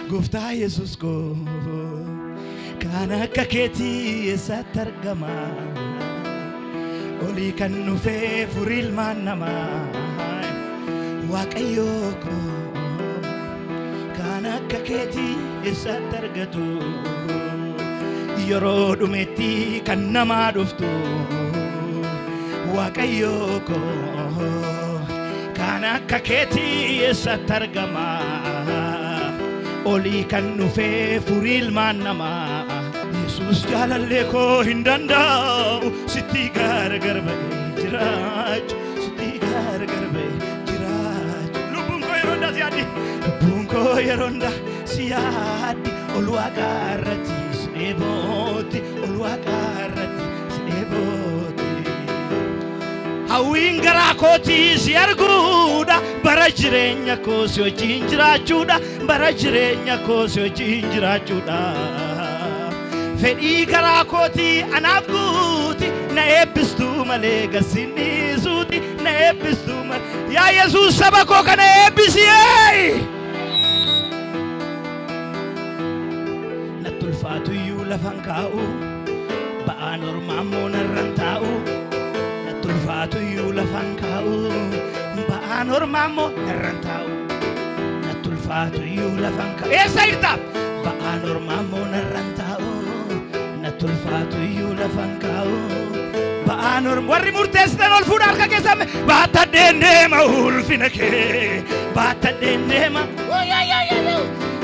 Gooftaa Yesuus koo kan akka keetii eessatti argama olii kan dhufee furii ilmaan namaa Waaqayyoo koo kan akka keetii eessatti argatu yeroo dhumetti kan namaa dhuftu Waaqayyoo koo kan akka keetii eessatti argama olii kan dhufee furii ilmaan namaa Yesuus jaalallee koo hin danda'u sitti gargar ba'ee jiraachu sitti gargar ba'ee jiraachu lubbuun koo yeroo hundaa si yaaddi lubbuun koo yeroo hundaa si yaaddi ol Waaqaa irratti si dheebooti ol Waaqaa irratti si dheebooti hawwiin garaa kootii si arguudha bara jireenya koo si wajjin jiraachuudha bara jireenya koo si wajjin jiraachuudha fedhii garaa kootii anaaf guuti na eebbistuu malee garsiisuuti na eebbistuu malee yaa Yesuus saba koo kana eebbisii natti ulfaatu iyyuu lafan kaa'u ba'aan ormaa immoo narran taa'u natti ulfaatu iyyuu lafan kaa'u ba'aan ormaa immoo narran taa'u natti ulfaatu iyyuu lafan kaa'u eessa irta ba'aan ormaa immoo narran taa'u natti ulfaatu iyyuu lafan kaa'u ba'aan ormaa warri murteessitan ol fuudha harka keessan baatadheen deema ulfina kee baatadheen deema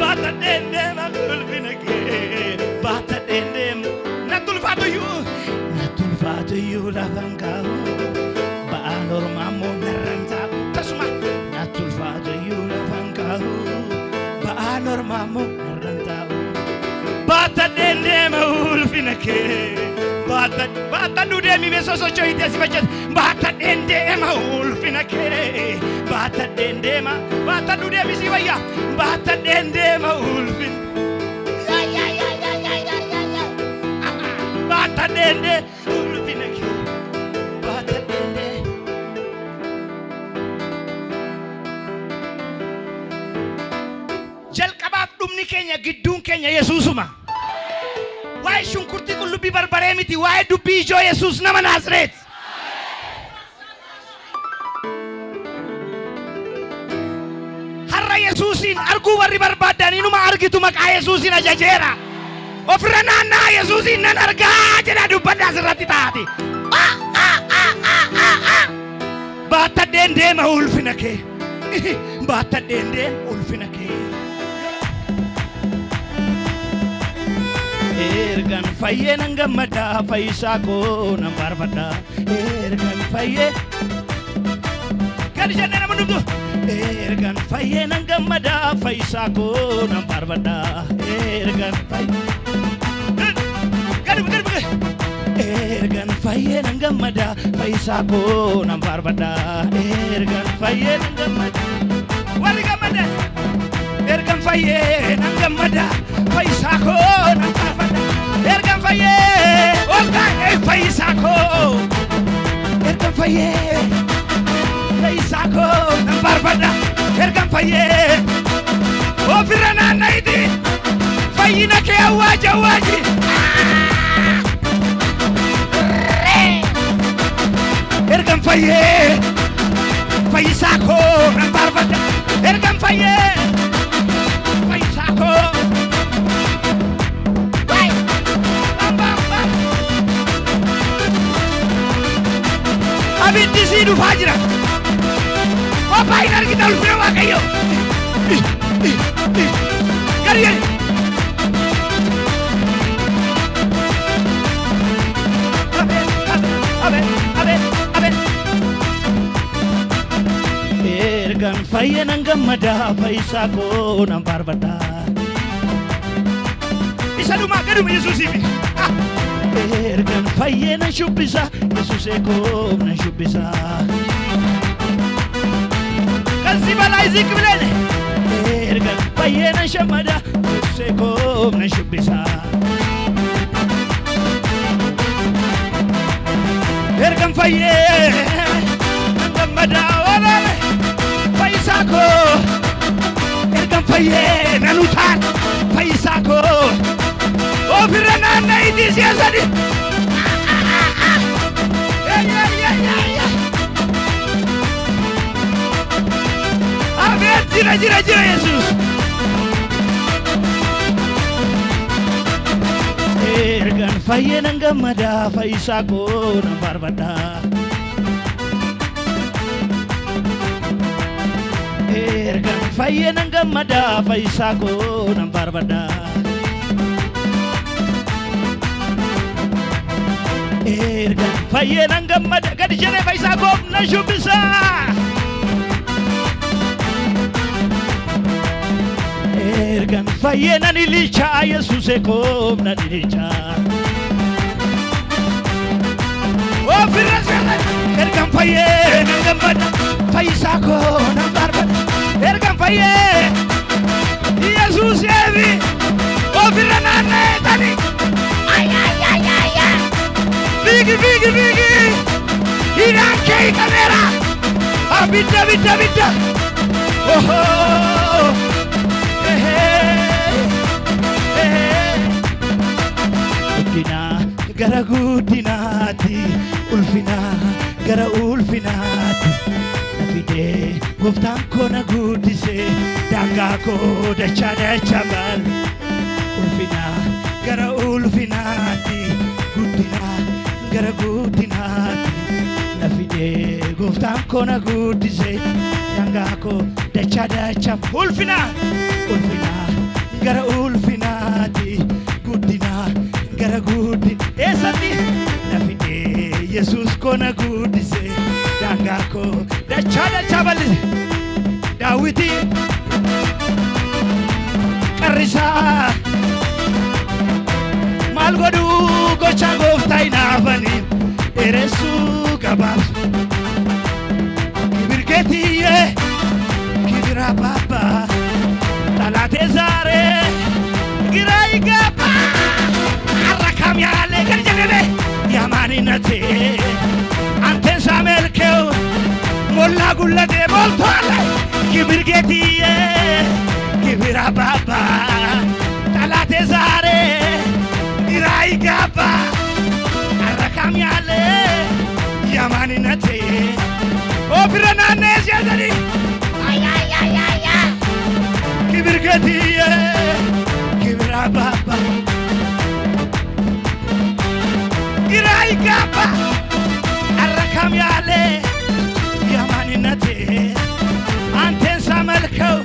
baatadheen deema ulfina kee baatadheen deema natti ulfaatu iyyuu lafan kaa'u ba'aan ormaa immoo narran taa'u tasuma natti ulfaatu iyyuu lafan kaa'u ba'aan ormaa immoo narran taa'u baatadheen deema ulfina kee baatadhu deemi beesosochoo hiitee si faccat baatadheen deema ulfina kee baatadheen deema baatadhu deemi si wayya baatadheen deema ulfina baatadheen deema ulfina kee baatadheen deema jalqabaaf dhumni keenya gidduun keenya Yesuusuma waa'ee shunkurtii qullubbii barbaree miti waa'ee dubbii ijoo Yesuus nama Naazreet har'a Yesuusin arguu warri barbaadan inuma argitu maqaa Yesuusin ajajeera ofirra naannaa Yesuusin nan argaa jedha dubbadhaa asirratti taati baatadheen deema ulfina kee baatadheen deema ulfina kee ergan fayyee nan gammada fayyisaa koo nan faarfadha ergan fayyee gadi jennee nama dhugdu ergan fayyee nan gammada fayyisaa koo nan faarfadha ergan fayyee ergan fayyee nan gammada fayyisaa koo nan faarfadha ergan fayyee nan gammada warri gammada ergan fayyee nan gammada fayyisaa koo nan faarfadha ergan fayyee olga fayyisaa koo ergan fayyee fayyisaa koo nan faarfadha ergan fayyee ofirra naanna'iti fayyina kee awwaaji awwaaji ergan fayyee fayyisaa koo nan faarfadha ergan fayyee fayyisaa koo abiddi sii dhufaa jira qophaa hin argita ulfina Waaqayyo gadi gadi ergan fayyee nan gammada fayyisaa koo nan faarfadha isa dhumaa gaduma Yesuusiif ergan fayyee nan shubbisa Yesuusee koo nan shubbisa kan si balaa isiik bileene ergan fayyee nan shammada Yesuusee koo nan shubbisa ergan fayyee nan gammada olale fayyisaa koo ergan fayyee nan utaan fayyisaa koo ofirra naanna'ii siyaasani. Amen. Jira Yesus. Ergan fayyee nan gammada fayyisaa koo nan faarfadha. Ergan fayyee nan gammada fayyisaa koo nan faarfadha. Ergan fayyee nan gammada gadi jedhee fayyisaa koo nan shubbisa. Ergan fayyee nan ililcha Yesuusee koo nan ililcha. Ofirra seeraan ergan fayyee nan gammada fayyisaa koo nan faarfadha. Ergan fayyee Yesuusee fi ofirra naanna'ee Bigi hidhaan kee qabeera. Abidda oho guddina gara guddinaatti ulfina gara ulfinaatti na fidee gooftaan koo na guddisee daangaa koo dachaa baal ulfina gara ulfinaatti guddina gara guddinaatti na fidee gooftaan koo na guddisee daangaa koo dachaa ulfina gara ulfinaatti guddina gara guddina eessatti na fidee Yesuus koo na guddisee daangaa koo dachaa bal'ise. Daawiti qarrisaa maal godhuu gocha gooftaa hinaafanii dheeressuu gabaabsu kibir keetiyyee kibira baabaa talaatee zaaree giraa igaba arrakam yaalee gadi jedhebe yamaaninatee anteen saameelkeew mollaa gullatee booltoole kibir keetiyyee kibira baabaa talaatee zaaree giraa igaba arrakam yaalee yamaaninatee ofirra naanna'ee siyaasanii. Kibir keetiyyee kibira baabaa giraa igaba arrakam yaalee yamaaninatee anteen saameelkeew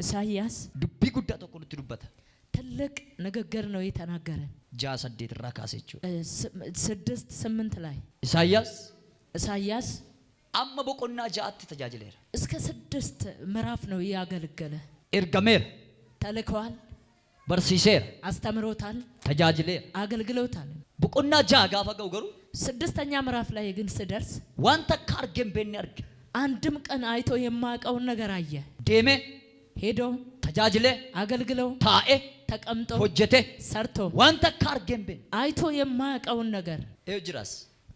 ኢሳይያስ ዱቢ ጉዳ tokko nutti dubbata. ትልቅ ንግግር ነው የተናገረን። 6:8 irraa kaasee jechuudha. 6:8 ላይ ኢሳይያስ amma boqonnaa 6tti tajaajileera. እስከ 6 ምዕራፍ ነው ያገለገለ። ergameera ተልከዋል፣ barsiiseera, አስተምሮታል፣ tajaajileera, አገልግሎታል። boqonnaa 6 gaafa ga'u garuu 6ኛ ምዕራፍ ላይ ግን ሲደርስ wanta akka argeen beenne arge. አንድም ቀን አይቶ የማያውቀውን ነገር አየ። deeme ሄዶ tajaajile አገልግለው taa'e ተቀምጦ hojjete ሰርቶ wanta akka argeen beenne አይቶ የማያውቀውን ነገር ee jiraas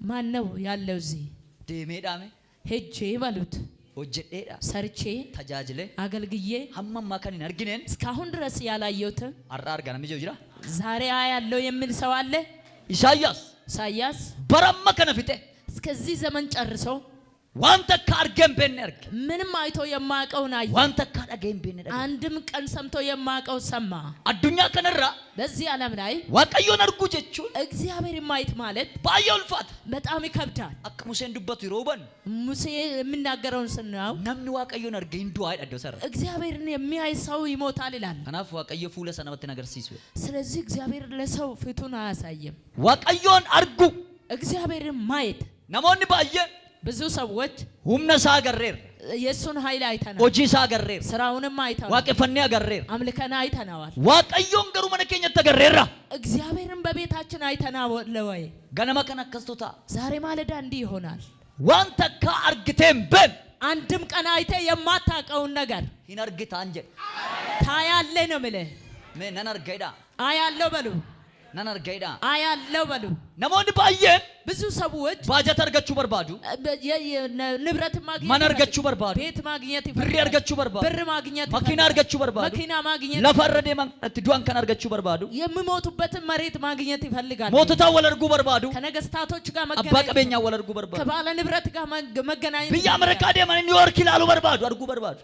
ማን ነው ያለው እዚህ? deemee dhaame ሄጄ ባሉት hojjedheedha ሰርቼ tajaajile አገልግዬ hamma ammaa kan hin argineen እስካሁን ድረስ ያላየሁትን har'a argaa namni jira ዛሬ ያለው የሚል ሰው አለ? ኢሳይያስ ኢሳይያስ በረማ ከነ ፊቴ እስከዚህ ዘመን ጨርሶ ዋንተ ካርገን በነ ያርግ ምንም አይቶ የማያውቀውን አየ። ዋንተ ካዳገን በነ ያርግ አንድም ቀን ሰምቶ የማያውቀው ሰማ። አዱኛ ከነራ በዚህ ዓለም ላይ ዋቀዮን አርጉ ጀቹን እግዚአብሔር ማየት ማለት ባየውልፋት በጣም ይከብዳል። አከ ሙሴን ዱበቱ ይሮበን ሙሴ የሚናገረውን ስናው namni ዋቀዮን አርገ እንዱ አይደው ሰራ እግዚአብሔርን የሚያይ ሰው ይሞታል ይላል። ከናፍ ዋቀዮ ፉለ ሰነበት ነገር ሲሱ ስለዚህ እግዚአብሔር ለሰው ፊቱን አያሳየም። ዋቀዮን አርጉ እግዚአብሔርን ማየት ነሞን ባየ ብዙ ሰዎች ሁምነሳ ገረር የሱን ኃይል አይተናል። ሆጂሳ ገረር ስራውንም አይተናል። ዋቀፈኛ ገረር አምልከና አይተናል። ዋቀዮን ገሩ መነከኛ ተገረራ እግዚአብሔርን በቤታችን አይተናል ወይ? ገነማ ከነከስቶታ ዛሬ ማለዳ እንዲህ ይሆናል። ዋንተ ካርግቴም በን አንድም ቀን አይተ የማታውቀውን ነገር ይነርግታ አንጀ ታያለ ነው ማለት ምን ነነርገይዳ አያለው በሉ ነነርገይዳ አያለው በሉ ነሞን ባየ ብዙ ሰዎች ባጀት አርገቹ በርባዱ ንብረት ማግኘት ማን አርገቹ በርባዱ ቤት ማግኘት ብር አርገቹ በርባዱ ብር ማግኘት መኪና አርገቹ በርባዱ መኪና ማግኘት ለፈረደ ማንቀት ዱአን ከን አርገቹ በርባዱ የሚሞቱበትን መሬት ማግኘት ይፈልጋሉ። ሞቱታ ወለርጉ በርባዱ ከነገስታቶች ጋር አባቀበኛ ወለርጉ በርባዱ ከባለ ንብረት ጋር መገናኘት ብያ አሜሪካ ደማን ኒውዮርክ ይላሉ በርባዱ አርጉ በርባዱ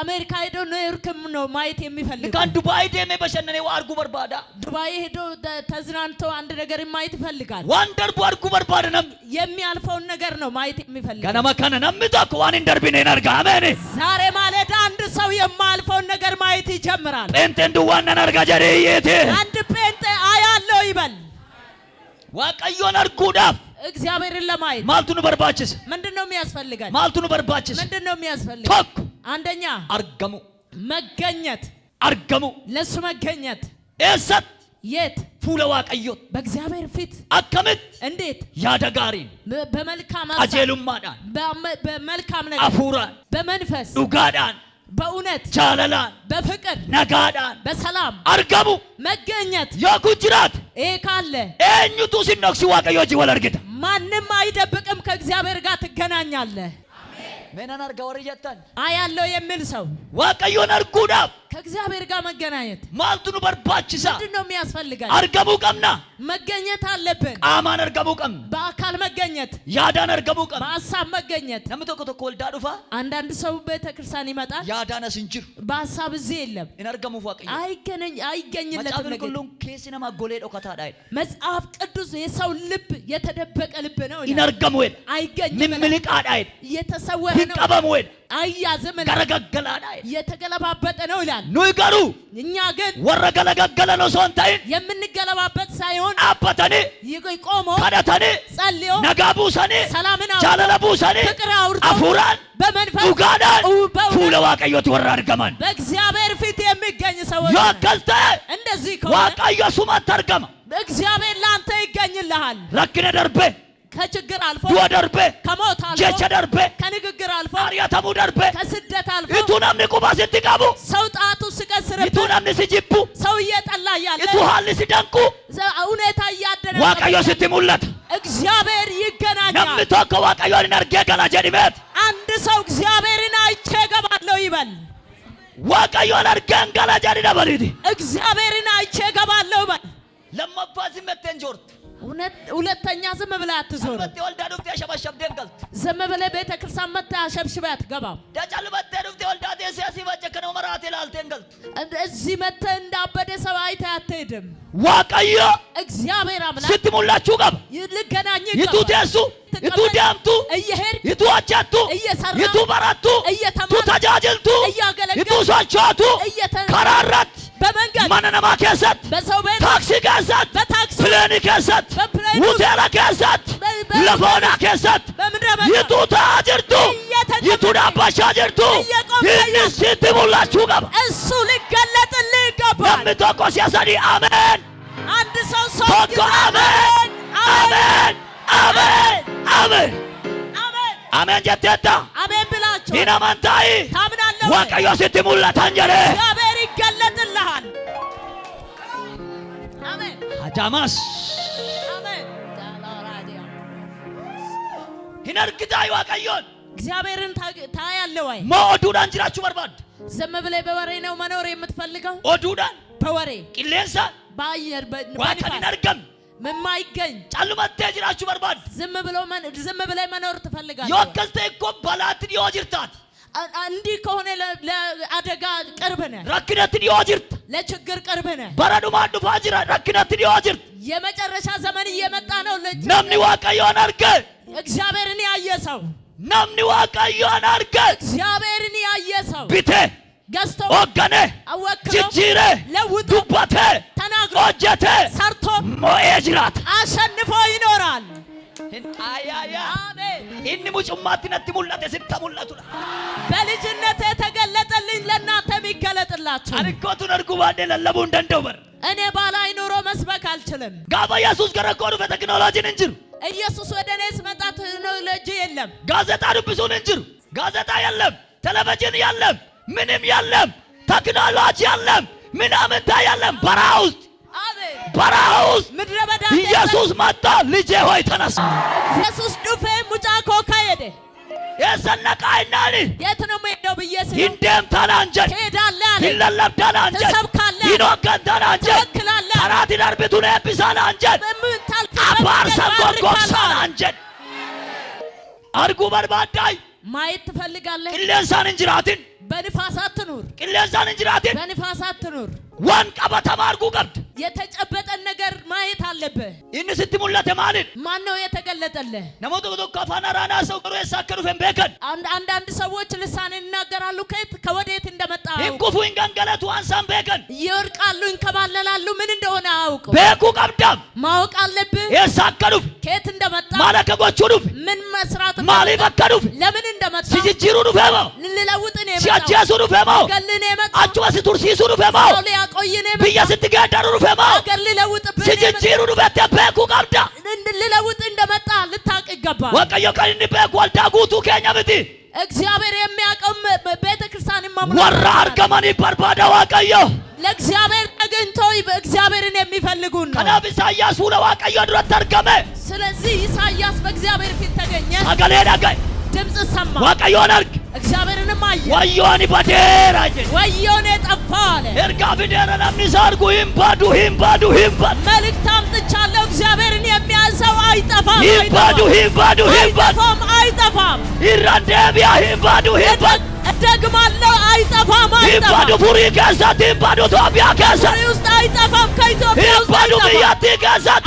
አሜሪካ ሄዶ ኒውዮርክም ነው ማየት የሚፈልግ ካን ዱባይ ደሜ በሸነኔ አርጉ በርባዳ ዱባይ ሄዶ ተዝናንቶ አንድ ነገር ማየት ይፈልጋል። ዋንደርቡ አርጉ በርባዳ ነም የሚያልፈውን ነገር ነው ማየት የሚፈልግ ገናማ ከነ ነምጣኩ ዋን እንደርቢኔ ነርጋ አሜን። ዛሬ ማለዳ አንድ ሰው የማያልፈውን ነገር ማየት ይጀምራል። ጴንጤን ዱዋና ነርጋ ጀሪየቴ አንድ ጴንጤ አያለው ይበል። ዋቀዮን አርጉዳፍ እግዚአብሔርን ለማየት ማልቱን በርባችስ ምንድነው የሚያስፈልጋል? ማልቱን በርባችስ ምንድነው የሚያስፈልግ? ቶክ አንደኛ አርገሙ መገኘት አርገሙ ለሱ መገኘት እሰት የት ፉለ ዋቀዮ በእግዚአብሔር ፊት አከመት እንዴት ያደጋሪን በመልካም አጀሉማዳን በመልካም ነገር አፉራን በመንፈስ ዱጋዳን በእውነት ቻለላን በፍቅር ነጋዳን በሰላም አርገሙ መገኘት ያኩጅራት ካለ እኙቱ ሲነክሲ ዋቀዮጂ ወለርግታ ማንም አይደብቅም። ከእግዚአብሔር ጋር ትገናኛለህ። መናን አርጋ ወረጀታን አያለው የሚል ሰው ዋቀዮን አርጉዳፍ ከእግዚአብሔር ጋር መገናኘት ማልቱን በርባችሳ ምንድነው የሚያስፈልጋል? አርገሙ ቀምና መገኘት አለብን። ቃማን አርገሙ ቀም በአካል መገኘት ያዳን አርገሙ ቀም በሐሳብ መገኘት ነምቶ ኮቶ ኮልዳ ዱፋ አንዳንድ ሰው ቤተክርስቲያን ይመጣል። ያዳነ ሲንጅር በሐሳብ እዚህ የለም እንርገሙ ዋቀዮ አይገኝለትም። ነገር ሁሉም ኬሲና ማጎሌ ዶካታ ዳይ መጽሐፍ ቅዱስ የሰው ልብ የተደበቀ ልብ ነው። ይነርገሙ ወይ አይገኝም። ምምልቃ ዳይ የተሰወረ ነው። ይቀበም ወይ አያዝም ገረገገላ ዳይ የተገለባበጠ ነው ይላል። ኑይ ገሩ እኛ ግን ወረገለገገለ ነው ሶንታይ የምንገለባበት ሳይሆን አባታኔ ቆሞ ካዳታኔ ጸልዮ ነጋቡሰኔ ሰላምን ቻለለቡሰኔ ፍቅር አውርቶ አፉራን በመንፈስ ዱጋዳን ፉለ ዋቀዮት ወራድ ገማን በእግዚአብሔር ፊት የሚገኝ ሰው ያከልተ እንደዚህ ከሆነ ዋቀዮ ሱማ ተርገማ እግዚአብሔር ላንተ ይገኝልሃል። ረክነ ደርቤ ከችግር አልፎ ዱዋ ደርቤ ከሞት አልፎ ጀቸ ደርቤ ከንግግር አልፎ አርያተሙ ደርቤ ከስደት አልፎ ኢቱናምኒ ቁባ ሲትቀቡ ሰው ጣቱ ሲቀስርብህ ኢቱናምኒ ሲጅቡ ሰው እየጠላ ያለ ኢቱሃሊ ሲደንቁ ሁኔታ እያደረገ ዋቀዮ ሲትሙለት እግዚአብሔር ይገናኛል። ነምኒ ቶኮ ዋቀዮን ነርጌ ገላ ጀዲሜት አንድ ሰው እግዚአብሔርን አይቼ እገባለሁ ይበል። ዋቀዮን አርገን ገላ ጀዲ ደበሊቲ እግዚአብሔርን አይቼ እገባለሁ ይበል። ለማባዚ መተን ጆርት ሁለተኛ ዝም ብለህ አትዞር። አልበቴ ወልዳ ዱፍቴ ሸበሸብ ደንገል ዝም ብለህ ቤተክርስቲያን መጥተህ አሸብሽበህ አትገባም። ደጫልበቴ ዱፍቴ ወልዳ ሲያሲ በጨከነው መራት ይላል ደንገል እዚህ መጥተህ እንዳበደ ሰው አይተህ አትሄድም። ዋቀዮ እግዚአብሔር አምላክ ስትሙላችሁ ገባ ልገናኝ ይቱ ደሱ ይቱ ዳምቱ እየሄድ ይቱ አቻቱ እየሰራ ይቱ በራቱ እየተማረ ይቱ ተጃጅልቱ እያገለገለ ይቱ ሶቻቱ ከራራት በመንገድ ማንነማ ከሰት በሰው ቤት ታክሲ ከሰት በታክሲ ፕሌን ከሰት በፕሌን ሆቴል ከሰት ለፎና ከሰት ይቱ ታጅርቱ ይቱ ዳባሻ ጅርቱ ይንስ ስትሙላችሁ ገባ እሱ ሊገለጥልህ ይገባል። ለምቶኮ ሲያሰዲ አሜን አንድ ሰው ቶኮ አሜን አሜን አሜን አሜን አሜን ጀተታ አሜን ብላችሁ ዲናማንታይ ታምናለህ። ዋቀዮ ስትሙላ ታንጀረ እግዚአብሔር ይገለጥልሃል። አሜን አጃማስ አሜን ይነርግታይ ዋቀዮን እግዚአብሔርን ታያለህ ወይ? ሞዱዳን ጅራችሁ በርባድ ዝም ብለህ በወሬ ነው መኖር የምትፈልገው? ኦዱዳን በወሬ ቂሌንሳ በአየር ዋካን ነርገም የማይገኝ ጫሉማቴ ጅራችሁ በርባድ ዝም ብለህ መኖር ትፈልጋለህ? ዮከስተ እኮ ባላትን ይወጅርታት እንዲህ ከሆነ ለአደጋ ቅርብ ነህ። ረክነትን ይወጅርት ለችግር ቅርብ ነህ። በረዱማን ዱፋ ጅራ ረክነትን ይወጅርት የመጨረሻ ዘመን እየመጣ ነው። ነምኒ ዋቀዮን አርገ እግዚአብሔርን ያየ ሰው ነምኒ ዋቀዮን አርገ እግዚአብሔርን ያየ ሰው ቢቴ ገዝቶ ኦገኔ አወክሎ ጅጅሬ ለውጦ ዱባቴ ተናግሮ ኦጀቴ ሰርቶ ሞኤ ጅራት አሸንፎ ይኖራል። አያያ አሜን። ኢኒ ሙጭማት ነቲ ሙላቴ ሲታ ሙላቱላ በልጅነት የተገለጠልኝ ለእናንተ የሚገለጥላችሁ አልኮቱን አርጉባዴ ለለቡ እንደንደውበር እኔ ባላይ ኑሮ መስበክ አልችልም። ጋባ ኢየሱስ ገረኮዱ በቴክኖሎጂን እንጅሩ ኢየሱስ ወደ እኔ ሲመጣ ቴክኖሎጂ የለም። ጋዜጣ ድብሱን እንጅሩ ጋዜጣ የለም፣ ቴሌቪዥን የለም፣ ምንም የለም፣ ቴክኖሎጂ የለም፣ ምናምንታ የለም። በረሃ ውስጥ ምድረ በዳ ኢየሱስ መጣ። ልጄ ሆይ ተነሳ። ኢየሱስ ዱፌ ሙጫኮ ካየደ የሰነቃይናኒ የት ነው የምሄደው ብዬ ስለው ይንደም ታላንጀት ትሄዳለህ አለ። ይለለም ታላንጀት ትሰብካለህ፣ ይኖከን ታላንጀት ትወክላለህ፣ አራት ዳርቢቱን ኤፒሳን አንጀት አባር ሰንጎጎክሳን አንጀት አርጉ በርባዳይ ማየት ትፈልጋለህ? ቅሌንሳን እንጅራትን በንፋስ አትኑር። ቅሌንሳን እንጅራትን በንፋስ አትኑር። ዋን ቀበተማ አርጉ ቀብድ የተጨበጠን ነገር ማየት አለብህ። ኢን ስትሙላተ ማለት ማን ነው የተገለጠልህ? ነሞቶ ከፋና ራና ሰው ቅሩ የሳከሩ ፈንበከን አንዳንድ ሰዎች ልሳን ይናገራሉ። ከወዴት እንደመጣ ይንቁፉ ይንገንገለቱ አንሳን በከን ይወርቃሉ፣ ይንከባለላሉ። ምን እንደሆነ አያውቁ። በኩ ቀብዳም ማወቅ አለብህ። የሳከሩ ከየት እንደመጣ ማለከጎቹ ዱፍ ምን መስራት ማሊ በከሩ ለምን እንደመጣ ሲጅሩ ዱፈማ ልለውጥ ነው የመጣው። ሲያጀሱ ዱፈማ ገልን የመጣው አቹ በስቱር ሲሱ ዱፈማ ሊያቆይን የመጣው ብያ ስትጋዳሩ ዱፈማ አገር ልለውጥብህ ሲጅሩ ዱፈተ በኩ ቀብዳ ልለውጥ እንደመጣ ልታቅ ይገባል። ወቀዮ ቀን በኩ አልዳጉቱ ከኛ ምቲ እግዚአብሔር የሚያውቀው ቤተክርስቲያን ማሙላ ወራ አርገማኒ በርባዳ ዋቀዮ ለእግዚአብሔር ተገኝቶ እግዚአብሔርን የሚፈልጉን ነው። ከናብ ኢሳያስ ሁለ ዋቀዮ ድረት ተርገመ። ስለዚህ ኢሳያስ በእግዚአብሔር ፊት ተገኘ። አገሌ ዳጋይ ድምጽ ሰማ። ዋቀዮን አርግ እግዚአብሔርንም አየ። ወዮኒ በዴራጀ ወዮኔ ጠፋ አለ። እርጋ ቢደረና ሚሳርጉ ይምባዱ መልእክት አምጥቻለሁ። እግዚአብሔርን የሚያዘው አይጠፋም። አይጠፋም። ይራንደቢያ ይምባዱ እደግማለሁ። አይጠፋም። ይምባዱ ፉሪ ከሳት ይምባዱ ቶቢያ ከሳት ውስጥ አይጠፋም። ከኢትዮጵያ ውስጥ ይምባዱ ብያቲ ከሳት